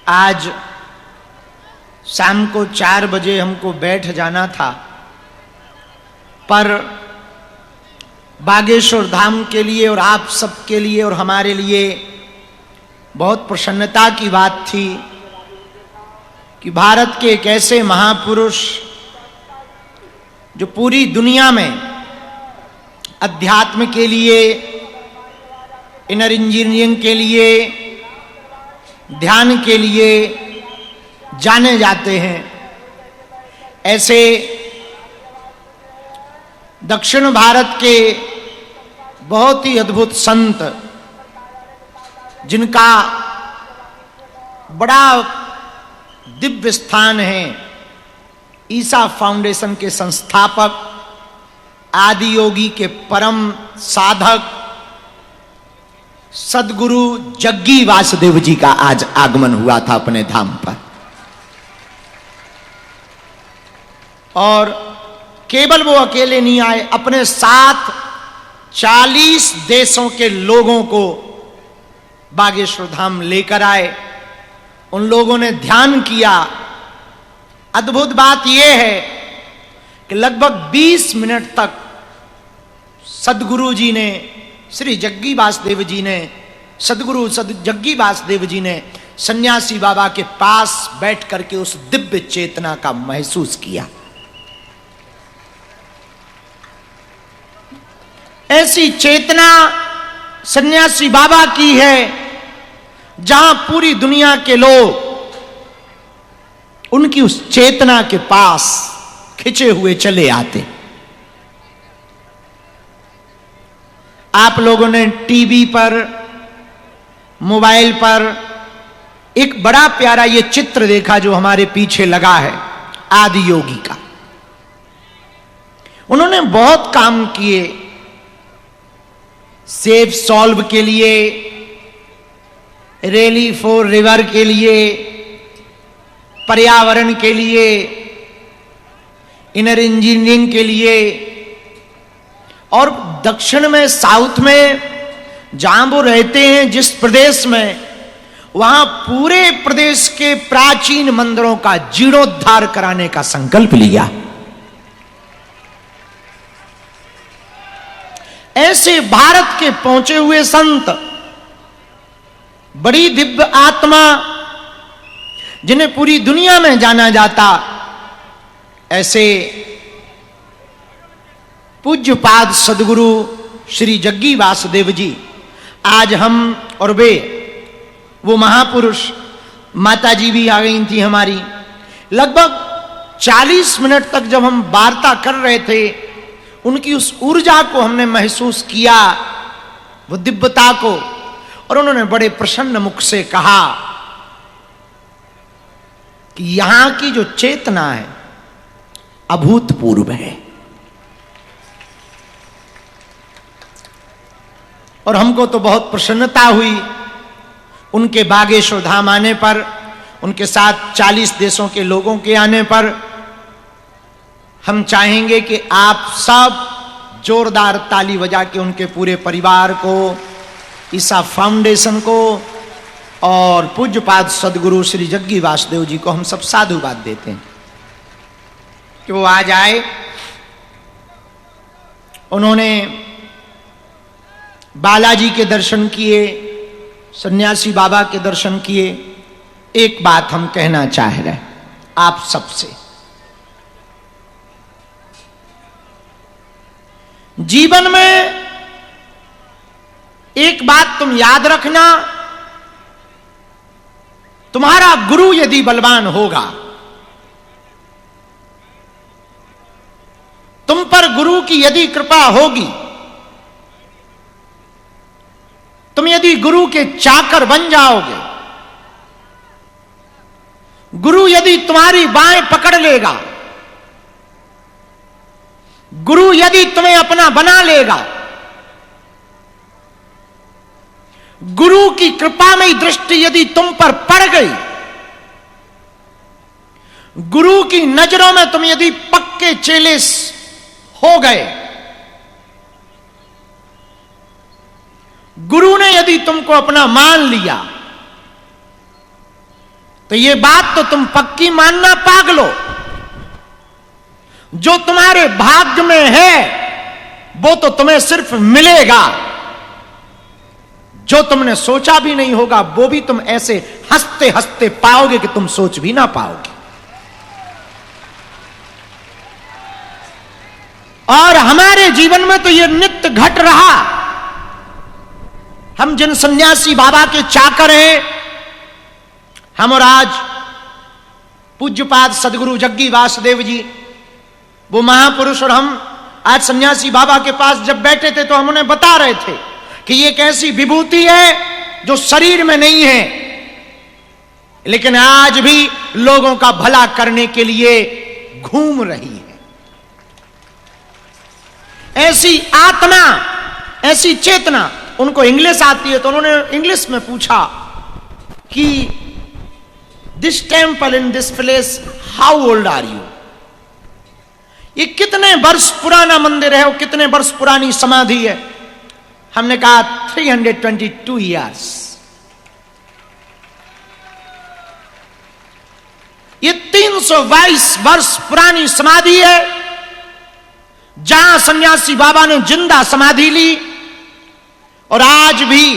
आज शाम को 4 बजे हमको बैठ जाना था, पर बागेश्वर धाम के लिए और आप सबके लिए और हमारे लिए बहुत प्रसन्नता की बात थी कि भारत के एक ऐसे महापुरुष जो पूरी दुनिया में अध्यात्म के लिए, इनर इंजीनियरिंग के लिए, ध्यान के लिए जाने जाते हैं, ऐसे दक्षिण भारत के बहुत ही अद्भुत संत, जिनका बड़ा दिव्य स्थान है, ईसा फाउंडेशन के संस्थापक, आदि योगी के परम साधक सदगुरु जग्गी वासुदेव जी का आज आगमन हुआ था अपने धाम पर। और केवल वो अकेले नहीं आए, अपने साथ 40 देशों के लोगों को बागेश्वर धाम लेकर आए। उन लोगों ने ध्यान किया। अद्भुत बात यह है कि लगभग 20 मिनट तक सदगुरु जी ने, श्री जग्गी वासुदेव जी ने, सदगुरु जग्गी वासुदेव जी ने सन्यासी बाबा के पास बैठ करके उस दिव्य चेतना का महसूस किया। ऐसी चेतना सन्यासी बाबा की है जहां पूरी दुनिया के लोग उनकी उस चेतना के पास खिंचे हुए चले आते। आप लोगों ने टीवी पर, मोबाइल पर एक बड़ा प्यारा ये चित्र देखा जो हमारे पीछे लगा है, आदि योगी का। उन्होंने बहुत काम किए सेफ सॉल्व के लिए, रैली फॉर रिवर के लिए, पर्यावरण के लिए, इनर इंजीनियरिंग के लिए। और दक्षिण में, साउथ में जहां वो रहते हैं, जिस प्रदेश में, वहां पूरे प्रदेश के प्राचीन मंदिरों का जीर्णोद्धार कराने का संकल्प लिया। ऐसे भारत के पहुंचे हुए संत, बड़ी दिव्य आत्मा, जिन्हें पूरी दुनिया में जाना जाता, ऐसे पूज्यपाद सदगुरु श्री जग्गी वासुदेव जी, आज हम और वे, वो महापुरुष, माता जी भी आ गई थी हमारी। लगभग 40 मिनट तक जब हम वार्ता कर रहे थे, उनकी उस ऊर्जा को हमने महसूस किया, वो दिव्यता को। और उन्होंने बड़े प्रसन्न मुख से कहा कि यहां की जो चेतना है अभूतपूर्व है। और हमको तो बहुत प्रसन्नता हुई उनके बागेश्वर धाम आने पर, उनके साथ 40 देशों के लोगों के आने पर। हम चाहेंगे कि आप सब जोरदार ताली बजा के उनके पूरे परिवार को, ईसा फाउंडेशन को और पूज्यपाद सदगुरु श्री जग्गी वासुदेव जी को हम सब साधुवाद देते हैं कि वो आज आए। उन्होंने बालाजी के दर्शन किए, सन्यासी बाबा के दर्शन किए। एक बात हम कहना चाह रहे हैं आप सबसे, जीवन में एक बात तुम याद रखना, तुम्हारा गुरु यदि बलवान होगा, तुम पर गुरु की यदि कृपा होगी, तुम यदि गुरु के चाकर बन जाओगे, गुरु यदि तुम्हारी बाएं पकड़ लेगा, गुरु यदि तुम्हें अपना बना लेगा, गुरु की कृपामयी दृष्टि यदि तुम पर पड़ गई, गुरु की नजरों में तुम यदि पक्के चेले हो गए, गुरु ने यदि तुमको अपना मान लिया, तो ये बात तो तुम पक्की मानना पागलो, जो तुम्हारे भाग्य में है वो तो तुम्हें सिर्फ मिलेगा, जो तुमने सोचा भी नहीं होगा वो भी तुम ऐसे हंसते हंसते पाओगे कि तुम सोच भी ना पाओगे। और हमारे जीवन में तो यह नित्य घट रहा। हम जिन सन्यासी बाबा के चाकर हैं, हम और आज पूज्यपाद सदगुरु जग्गी वासुदेव जी, वो महापुरुष, और हम आज सन्यासी बाबा के पास जब बैठे थे तो हम उन्हें बता रहे थे कि ये एक ऐसी विभूति है जो शरीर में नहीं है, लेकिन आज भी लोगों का भला करने के लिए घूम रही है। ऐसी आत्मा, ऐसी चेतना, उनको इंग्लिश आती है तो उन्होंने इंग्लिश में पूछा कि this temple in this place, how old are you? ये कितने वर्ष पुराना मंदिर है, वो कितने वर्ष पुरानी समाधि है? हमने कहा 322 ईयर्स। ये 322 वर्ष पुरानी समाधि है, जहां सन्यासी बाबा ने जिंदा समाधि ली, और आज भी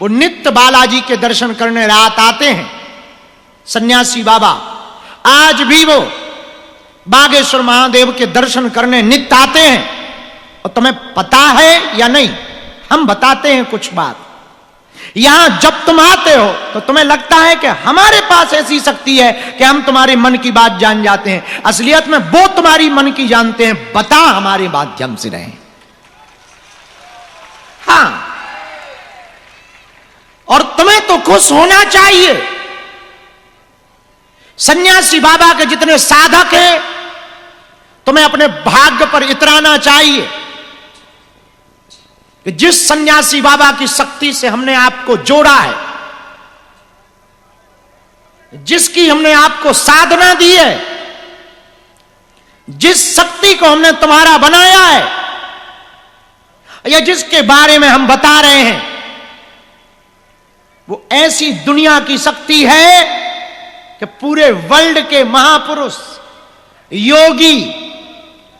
वो नित्य बालाजी के दर्शन करने रात आते हैं। सन्यासी बाबा आज भी वो बागेश्वर महादेव के दर्शन करने नित्य आते हैं। और तुम्हें पता है या नहीं, हम बताते हैं कुछ बात। यहां जब तुम आते हो तो तुम्हें लगता है कि हमारे पास ऐसी शक्ति है कि हम तुम्हारे मन की बात जान जाते हैं। असलियत में वो तुम्हारी मन की जानते हैं, बता हमारे माध्यम से रहे। हाँ, और तुम्हें तो खुश होना चाहिए। सन्यासी बाबा के जितने साधक हैं, तुम्हें अपने भाग्य पर इतराना चाहिए कि जिस सन्यासी बाबा की शक्ति से हमने आपको जोड़ा है, जिसकी हमने आपको साधना दी है, जिस शक्ति को हमने तुम्हारा बनाया है, या जिसके बारे में हम बता रहे हैं, वो ऐसी दुनिया की शक्ति है कि पूरे वर्ल्ड के महापुरुष, योगी,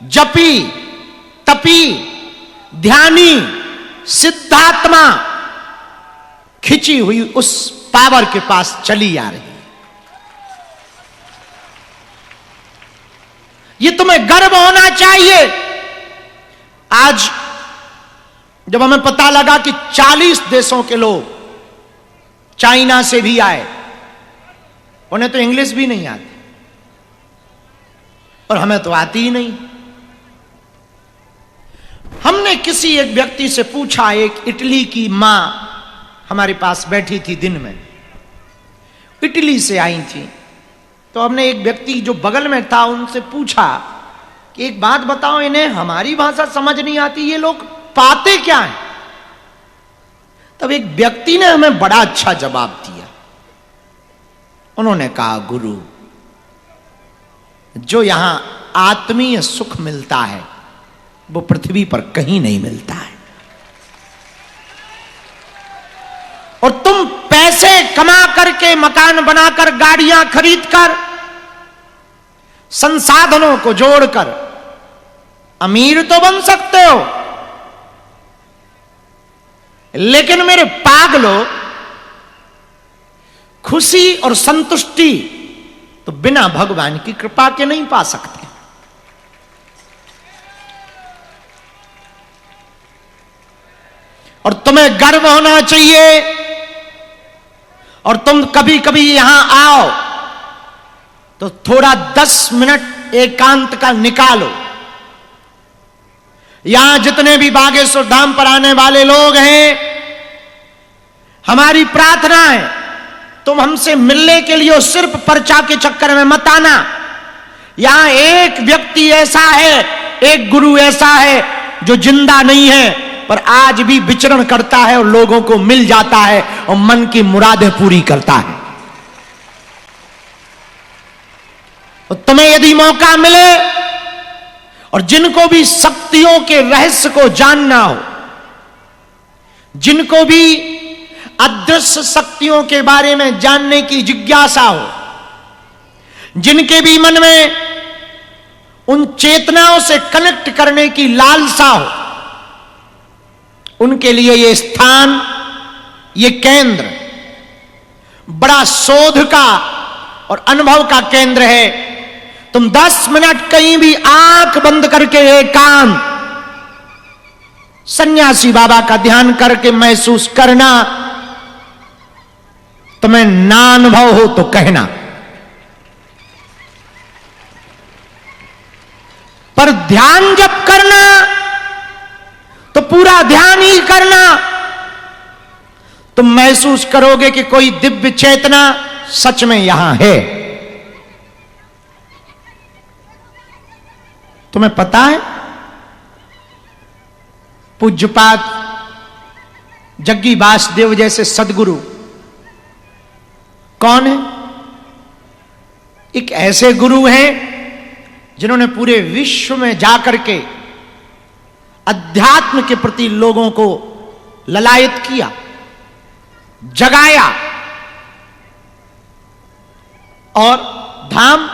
जपी, तपी, ध्यानी, सिद्धात्मा खिंची हुई उस पावर के पास चली आ रही है। ये तुम्हें गर्व होना चाहिए। आज जब हमें पता लगा कि 40 देशों के लोग चाइना से भी आए, उन्हें तो इंग्लिश भी नहीं आती और हमें तो आती ही नहीं। हमने किसी एक व्यक्ति से पूछा, एक इटली की मां हमारे पास बैठी थी, दिन में इटली से आई थी, तो हमने एक व्यक्ति जो बगल में था उनसे पूछा कि एक बात बताओ, इन्हें हमारी भाषा समझ नहीं आती, ये लोग पाते क्या हैं? तब एक व्यक्ति ने हमें बड़ा अच्छा जवाब दिया। उन्होंने कहा, गुरु, जो यहां आत्मीय सुख मिलता है वो पृथ्वी पर कहीं नहीं मिलता है। और तुम पैसे कमा करके, मकान बनाकर, गाड़ियां खरीदकर, संसाधनों को जोड़कर अमीर तो बन सकते हो, लेकिन मेरे पागलो, खुशी और संतुष्टि तो बिना भगवान की कृपा के नहीं पा सकते। और तुम्हें गर्व होना चाहिए। और तुम कभी कभी यहां आओ तो थोड़ा 10 मिनट एकांत का निकालो। यहां जितने भी बागेश्वर धाम पर आने वाले लोग हैं, हमारी प्रार्थना है तुम हमसे मिलने के लिए सिर्फ पर्चा के चक्कर में मत आना। यहां एक व्यक्ति ऐसा है, एक गुरु ऐसा है जो जिंदा नहीं है पर आज भी विचरण करता है और लोगों को मिल जाता है और मन की मुरादें पूरी करता है। और तुम्हें यदि मौका मिले और जिनको भी शक्तियों के रहस्य को जानना हो, जिनको भी अदृश्य शक्तियों के बारे में जानने की जिज्ञासा हो, जिनके भी मन में उन चेतनाओं से कनेक्ट करने की लालसा हो, उनके लिए यह स्थान, यह केंद्र बड़ा शोध का और अनुभव का केंद्र है। तुम 10 मिनट कहीं भी आंख बंद करके एकांत सन्यासी बाबा का ध्यान करके महसूस करना। तुम्हें ना अनुभव हो तो कहना, पर ध्यान जब करना तो पूरा ध्यान ही करना। तुम महसूस करोगे कि कोई दिव्य चेतना सच में यहां है। तुम्हें पता है पूज्यपाद जग्गी वासुदेव जैसे सदगुरु कौन है? एक ऐसे गुरु हैं जिन्होंने पूरे विश्व में जाकर के अध्यात्म के प्रति लोगों को ललायत किया, जगाया और धाम